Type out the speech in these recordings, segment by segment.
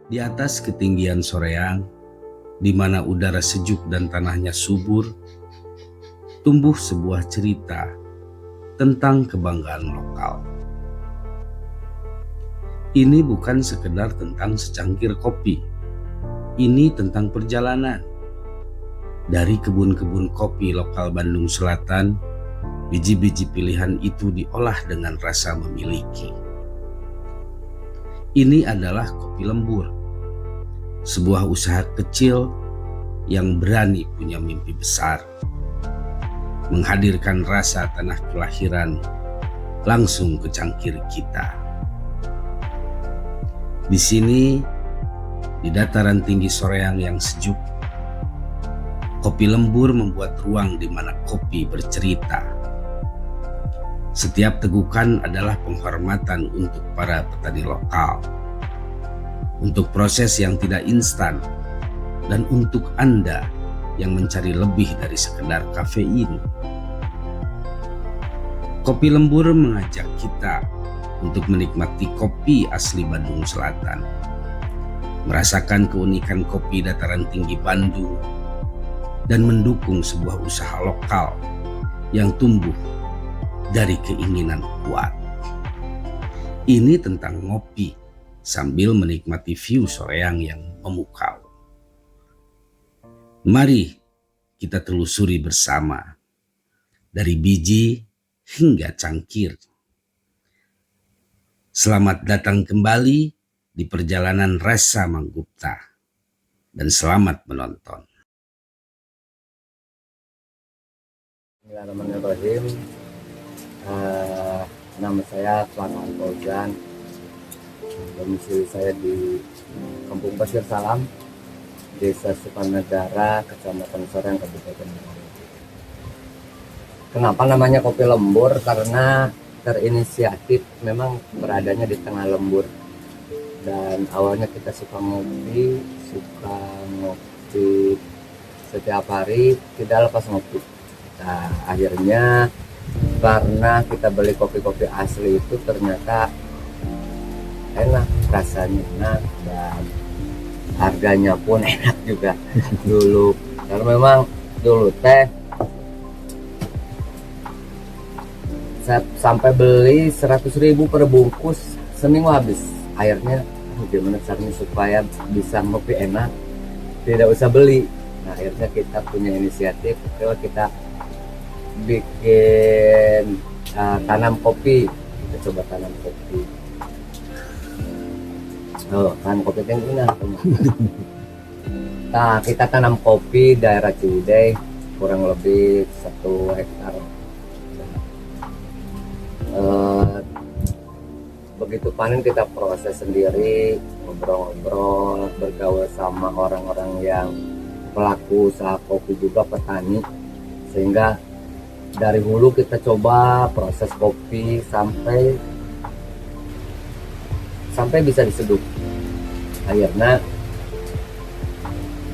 Di atas ketinggian Soreang, di mana udara sejuk dan tanahnya subur, tumbuh sebuah cerita tentang kebanggaan lokal. Ini bukan sekedar tentang secangkir kopi. Ini tentang perjalanan. Dari kebun-kebun kopi lokal Bandung Selatan, biji-biji pilihan itu diolah dengan rasa memiliki. Ini adalah Kopi Lembur, sebuah usaha kecil yang berani punya mimpi besar, menghadirkan rasa tanah kelahiran langsung ke cangkir kita. Di sini, di dataran tinggi Soreang yang sejuk, Kopi Lembur membuat ruang di mana kopi bercerita. Setiap tegukan adalah penghormatan untuk para petani lokal, untuk proses yang tidak instan, dan untuk Anda yang mencari lebih dari sekedar kafein. Kopi Lembur mengajak kita untuk menikmati kopi asli Bandung Selatan, merasakan keunikan kopi dataran tinggi Bandung, dan mendukung sebuah usaha lokal yang tumbuh dari keinginan kuat. Ini tentang ngopi sambil menikmati view Soreang yang memukau. Mari kita telusuri bersama, dari biji hingga cangkir. Selamat datang kembali di perjalanan Rasa Manggupta, dan selamat menonton. Bismillahirrahmanirrahim. Nama saya Tuan Fauzan. Domisili saya di Kampung Pasir Salam, Desa Sukanegara, Kecamatan Soreang, Kabupaten Bandung. Kenapa namanya Kopi Lembur? Karena terinisiatif memang beradanya di tengah lembur. Dan awalnya kita suka ngopi setiap hari, tidak lepas ngopi. Nah, akhirnya karena kita beli kopi-kopi asli itu ternyata enak, rasanya enak, dan harganya pun enak juga dulu. Karena memang dulu saya sampai beli 100.000 per bungkus, seminggu habis. Akhirnya gimana caranya supaya bisa ngopi enak, tidak usah beli. Nah, akhirnya kita punya inisiatif, kita bikin tanam kopi. Kita coba tanam kopi. Tanam kopi yang enak. Nah, kita tanam kopi daerah Ciwidey, kurang lebih 1 hektar. Begitu panen kita proses sendiri, ngobrol-ngobrol, bergaul sama orang-orang yang pelaku usaha kopi juga, petani, sehingga dari hulu kita coba proses kopi sampai bisa diseduh. Akhirnya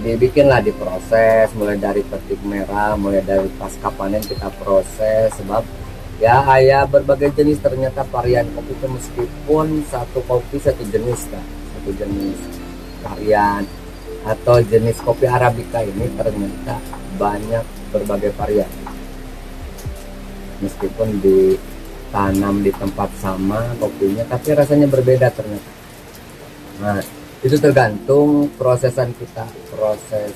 dibikinlah, diproses, mulai dari petik merah, mulai dari pasca panen kita proses. Sebab ya berbagai jenis, ternyata varian kopi itu meskipun satu kopi satu jenis varian, atau jenis kopi Arabica ini ternyata banyak berbagai varian. Meskipun ditanam di tempat sama kopinya, tapi rasanya berbeda ternyata. Nah, itu tergantung prosesan kita, proses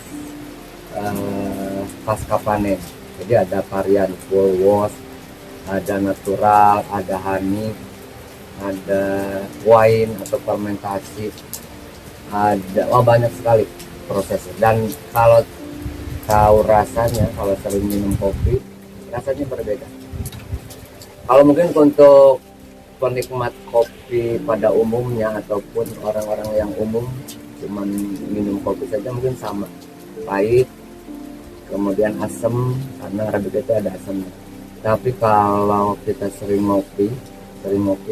pasca panen. Jadi ada varian full wash, ada natural, ada honey, ada wine atau fermentasi, ada banyak sekali prosesnya. Dan kalau tahu rasanya, kalau sering minum kopi, rasanya berbeda. Kalau mungkin untuk penikmat kopi pada umumnya ataupun orang-orang yang umum cuman minum kopi saja, mungkin sama, pahit, kemudian asam, karena Arabica itu ada asamnya. Tapi kalau kita sering ngopi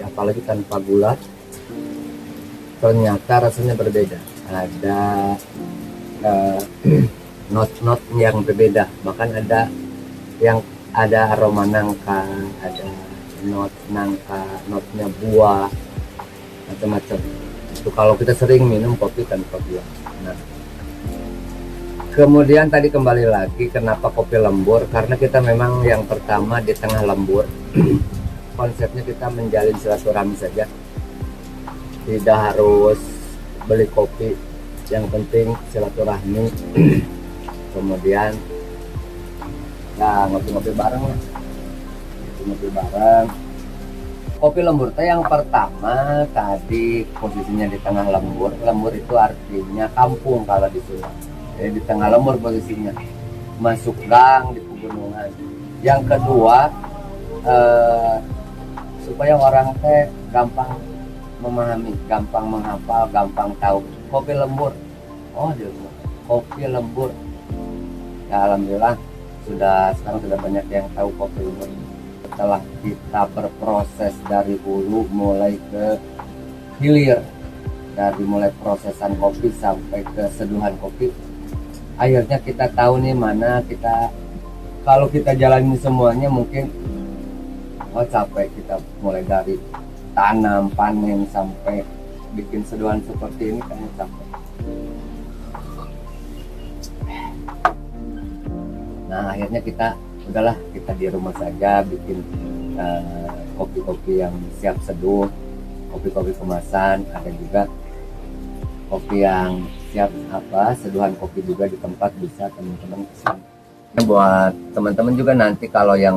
apalagi tanpa gula, ternyata rasanya berbeda. Ada not yang berbeda, bahkan ada yang ada aroma nangka, ada not nangka, notnya buah, macam-macam. Itu kalau kita sering minum kopi tanpa gula. Nah, kemudian tadi kembali lagi kenapa kopi lembur, karena kita memang yang pertama di tengah lembur konsepnya kita menjalin silaturahmi saja, tidak harus beli kopi, yang penting silaturahmi. Kemudian ya ngopi-ngopi bareng lah, ngopi bareng. Kopi lembur teh yang pertama tadi posisinya di tengah lembur. Lembur itu artinya kampung kalau di Sunda. Jadi di tengah lembur posisinya, masuk gang di pegunungan. Yang kedua supaya orang teh gampang memahami, gampang menghafal, gampang tahu kopi lembur. Oh, dia kopi lembur. Ya alhamdulillah sekarang sudah banyak yang tahu kopi lembur. Setelah kita berproses dari hulu mulai ke hilir, dari mulai prosesan kopi sampai ke seduhan kopi, akhirnya kita tahu nih mana kita, kalau kita jalani semuanya mungkin capek. Kita mulai dari tanam, panen sampai bikin seduhan seperti ini kayaknya capek. Nah akhirnya kita udahlah, kita di rumah saja bikin kopi-kopi yang siap seduh, kopi-kopi kemasan, ada juga kopi yang siap seduhan kopi juga di tempat, bisa teman-teman kesini. Buat teman-teman juga nanti kalau yang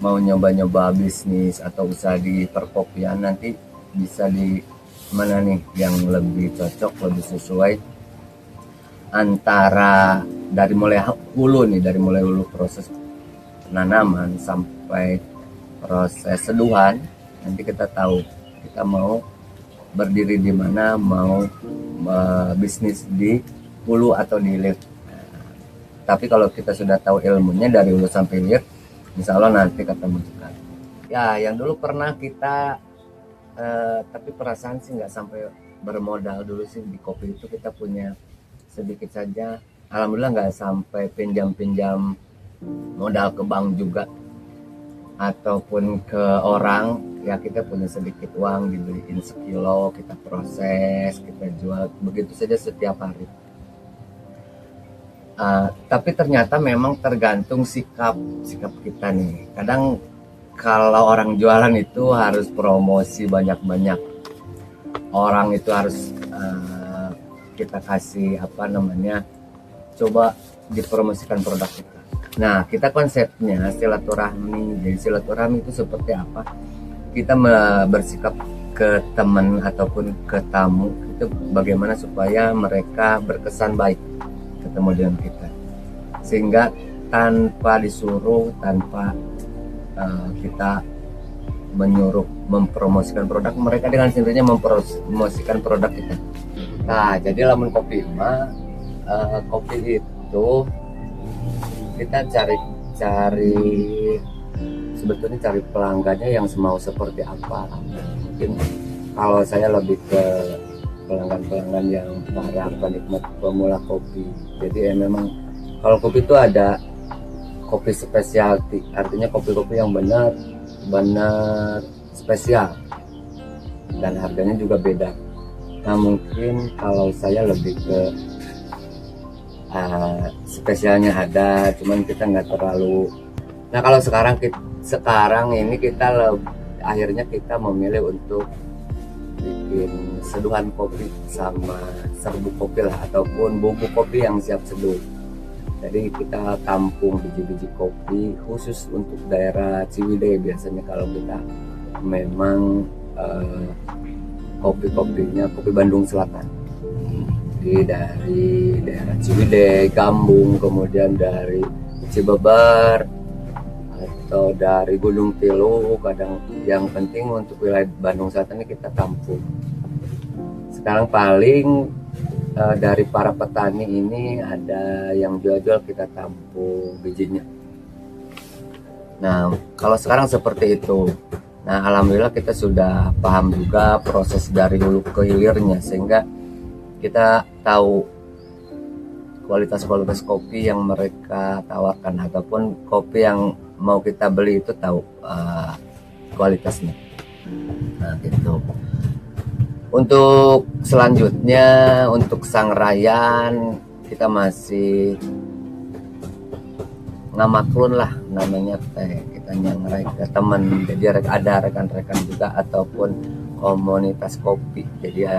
mau nyoba-nyoba bisnis atau usaha di perkopian, nanti bisa di mana nih yang lebih cocok, lebih sesuai antara dari mulai hulu nih, dari mulai hulu proses penanaman sampai proses seduhan. Nanti kita tahu kita mau berdiri di mana, mau bisnis di hulu atau di hilir. Tapi kalau kita sudah tahu ilmunya dari hulu sampai hilir, insya Allah nanti ketemu juga. Ya yang dulu pernah kita tapi perasaan sih nggak sampai bermodal dulu sih di kopi itu. Kita punya sedikit saja, alhamdulillah nggak sampai pinjam-pinjam modal ke bank juga ataupun ke orang. Ya kita punya sedikit uang, dibeliin sekilo, kita proses, kita jual begitu saja setiap hari. Tapi ternyata memang tergantung sikap kita nih. Kadang kalau orang jualan itu harus promosi banyak-banyak, orang itu harus kita kasih coba dipromosikan produk kita. Nah kita konsepnya silaturahmi. Jadi silaturahmi itu seperti apa? Kita bersikap ke teman ataupun ke tamu itu bagaimana supaya mereka berkesan baik ketemu dengan kita, sehingga tanpa disuruh, tanpa kita menyuruh mempromosikan produk, mereka dengan sendirinya mempromosikan produk kita. Nah jadi lamun kopi kopi itu kita cari sebetulnya cari pelanggannya yang mau seperti apa. Mungkin kalau saya lebih ke pelanggan yang para penikmat pemula kopi. Jadi memang kalau kopi itu ada kopi spesialty, artinya kopi-kopi yang benar spesial dan harganya juga beda. Nah mungkin kalau saya lebih ke spesialnya ada, cuman kita nggak terlalu. Nah kalau sekarang ini kita akhirnya kita memilih untuk bikin seduhan kopi sama serbuk kopi lah, ataupun bubuk kopi yang siap seduh. Jadi kita tampung biji-biji kopi khusus untuk daerah Ciwidey. Biasanya kalau kita memang kopi-kopinya kopi Bandung Selatan, jadi dari daerah Ciwidey, Gambung, kemudian dari Cibeber atau dari Gunung Tilu. Kadang yang penting untuk wilayah Bandung Selatan ini kita tampung. Sekarang paling dari para petani ini ada yang jual-jual, kita tampung bijinya. Nah kalau sekarang seperti itu. Nah alhamdulillah kita sudah paham juga proses dari hulu ke hilirnya, sehingga kita tahu kualitas kopi yang mereka tawarkan ataupun kopi yang mau kita beli itu tahu kualitasnya. Nah gitu. Untuk selanjutnya untuk sangrai kita masih ngamaklun lah namanya teh, kita nyangrai ke teman, jadi ada rekan-rekan juga ataupun komunitas kopi, jadi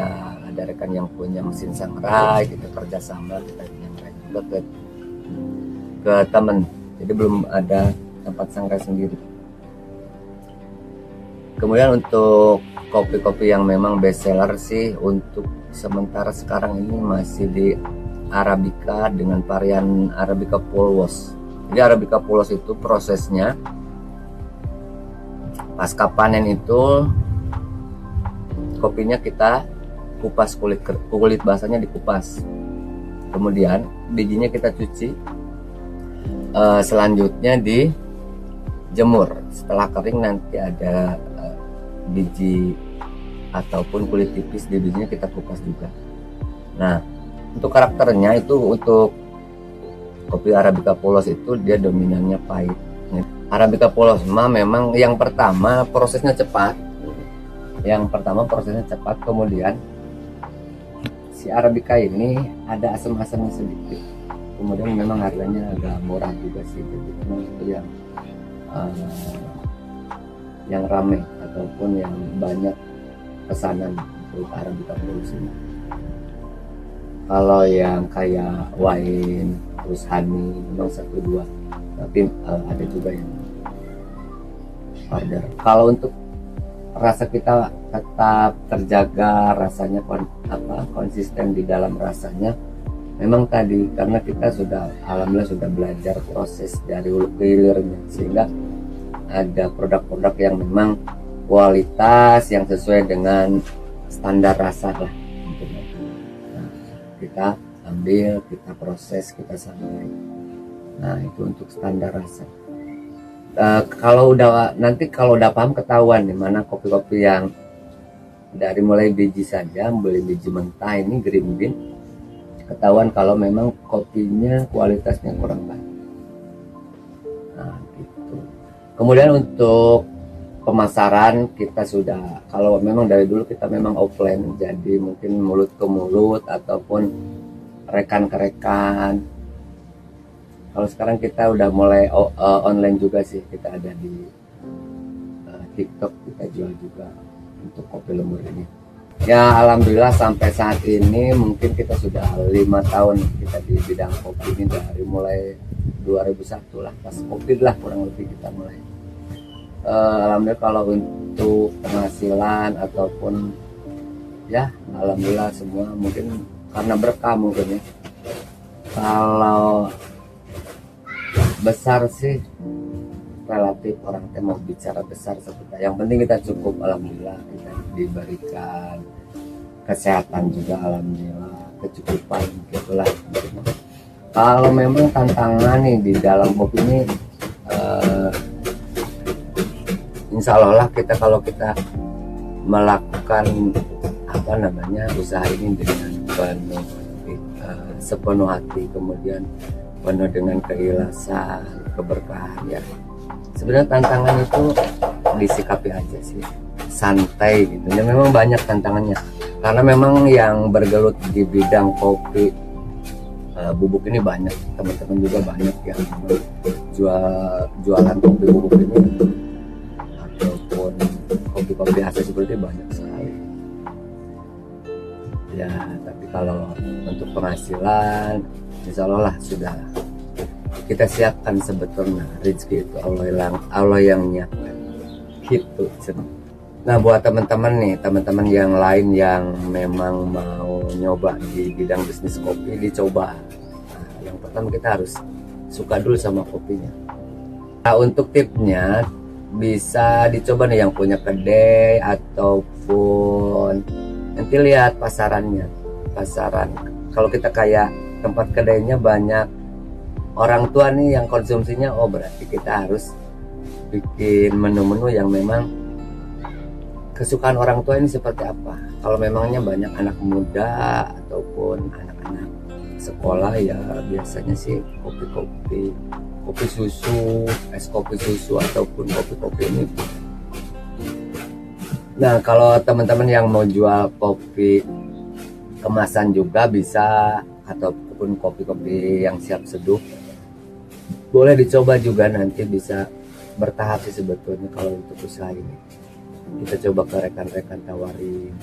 ada rekan yang punya mesin sangrai, kita kerjasama, kita nyangrai juga ke teman, jadi belum ada tempat sangrai sendiri. Kemudian untuk kopi-kopi yang memang best seller sih untuk sementara sekarang ini masih di Arabica dengan varian Arabica Polwos. Jadi Arabica Polwos itu prosesnya pasca panen itu kopinya kita kupas, kulit basahnya dikupas, kemudian bijinya kita cuci, selanjutnya dijemur. Setelah kering nanti ada biji ataupun kulit tipis di bijinya kita kupas juga. Nah untuk karakternya itu untuk kopi Arabica Polwos itu dia dominannya pahit. Arabica Polwos memang yang pertama prosesnya cepat. Kemudian si Arabica ini ada asam-asamnya sedikit. Kemudian memang harganya agak murah juga sih. Jadi memang itu yang ramai ataupun yang banyak pesanan untuk Arabica Polwos ini. Kalau yang kayak wine terus honey memang 1-2, tapi ada juga yang order. Kalau untuk rasa kita tetap terjaga, rasanya konsisten di dalam rasanya, memang tadi karena kita alhamdulillah sudah belajar proses dari hulu ke hilirnya, sehingga ada produk-produk yang memang kualitas yang sesuai dengan standar rasa lah. Kita ambil, kita proses, kita sangrai. Nah itu untuk standar rasa. Kalau udah paham, ketahuan nih mana kopi-kopi yang dari mulai biji saja, beli biji mentah ini green bean, ketahuan kalau memang kopinya kualitasnya kurang baik. Nah gitu. Kemudian untuk pemasaran kita sudah, kalau memang dari dulu kita memang offline, jadi mungkin mulut ke mulut ataupun rekan ke rekan. Kalau sekarang kita udah mulai online juga sih, kita ada di TikTok, kita jual juga untuk kopi lemur ini. Ya alhamdulillah sampai saat ini mungkin kita sudah 5 tahun kita di bidang kopi ini, dari mulai 2001 lah, pas COVID lah kurang lebih kita mulai. Alhamdulillah kalau untuk penghasilan ataupun ya alhamdulillah semua mungkin karena berkah mungkin ya. Kalau besar sih relatif orang mau bicara besar seperti yang penting kita cukup, alhamdulillah kita diberikan kesehatan juga, alhamdulillah kecukupan gitulah. Kalau memang tantangan nih di dalam kopi ini insya Allah kita kalau kita melakukan usaha ini dengan sepenuh hati, kemudian penuh dengan keikhlasan, keberkahan ya. Sebenarnya tantangan itu disikapi aja sih, santai gitu. Ya memang banyak tantangannya karena memang yang bergelut di bidang kopi bubuk ini banyak, teman-teman juga banyak yang jualan kopi bubuk ini ataupun kopi-kopi asli seperti banyak sekali ya. Tapi kalau untuk penghasilan insya Allah lah sudah kita siapkan, sebetulnya rezeki itu Allah yang nyiapkan gitu. Nah buat teman-teman yang lain yang memang mau nyoba di bidang bisnis kopi, dicoba. Nah, yang pertama kita harus suka dulu sama kopinya. Nah untuk tipnya bisa dicoba nih yang punya kedai ataupun nanti lihat pasaran. Kalau kita kayak tempat kedainya banyak orang tua nih yang konsumsinya, berarti kita harus bikin menu-menu yang memang kesukaan orang tua ini seperti apa. Kalau memangnya banyak anak muda ataupun anak-anak sekolah ya biasanya sih kopi susu, es kopi susu ataupun kopi-kopi ini Nah, kalau teman-teman yang mau jual kopi kemasan juga bisa, ataupun kopi-kopi yang siap seduh, boleh dicoba juga, nanti bisa bertahap sih sebetulnya kalau untuk usaha ini. Kita coba ke rekan-rekan tawarin.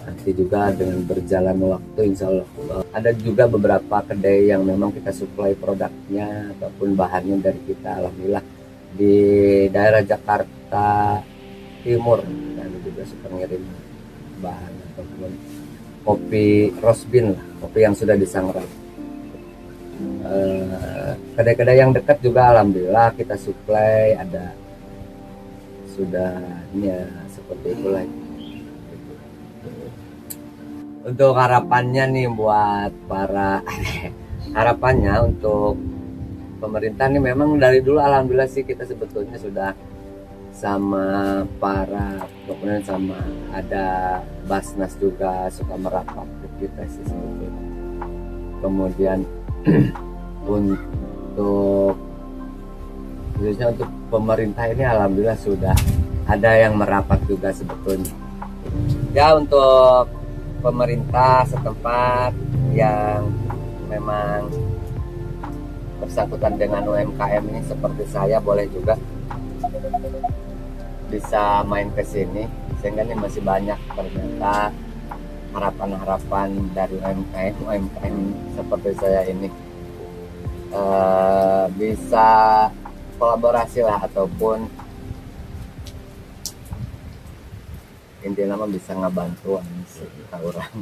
Nanti juga dengan berjalan waktu insya Allah ada juga beberapa kedai yang memang kita suplai produknya ataupun bahannya dari kita, alhamdulillah di daerah Jakarta Timur, dan juga suka ngirim bahan ataupun kopi roast bean lah, kopi yang sudah disangrai. Kedai-kedai yang dekat juga alhamdulillah kita suplai, ada sudah ini ya, seperti itulah. Untuk harapannya nih buat para harapannya untuk pemerintah nih, memang dari dulu alhamdulillah sih kita sebetulnya sudah sama para dokumen, sama ada Basnas juga suka merapat ke kita sih sebetulnya. Kemudian untuk khususnya untuk pemerintah ini alhamdulillah sudah ada yang merapat juga sebetulnya. Ya, untuk pemerintah setempat yang memang bersangkutan dengan UMKM ini seperti saya, boleh juga bisa main ke sini, sehingga ini masih banyak ternyata harapan-harapan dari UMKM seperti saya ini bisa kolaborasi lah, ataupun intinya mah bisa ngebantu kita orang.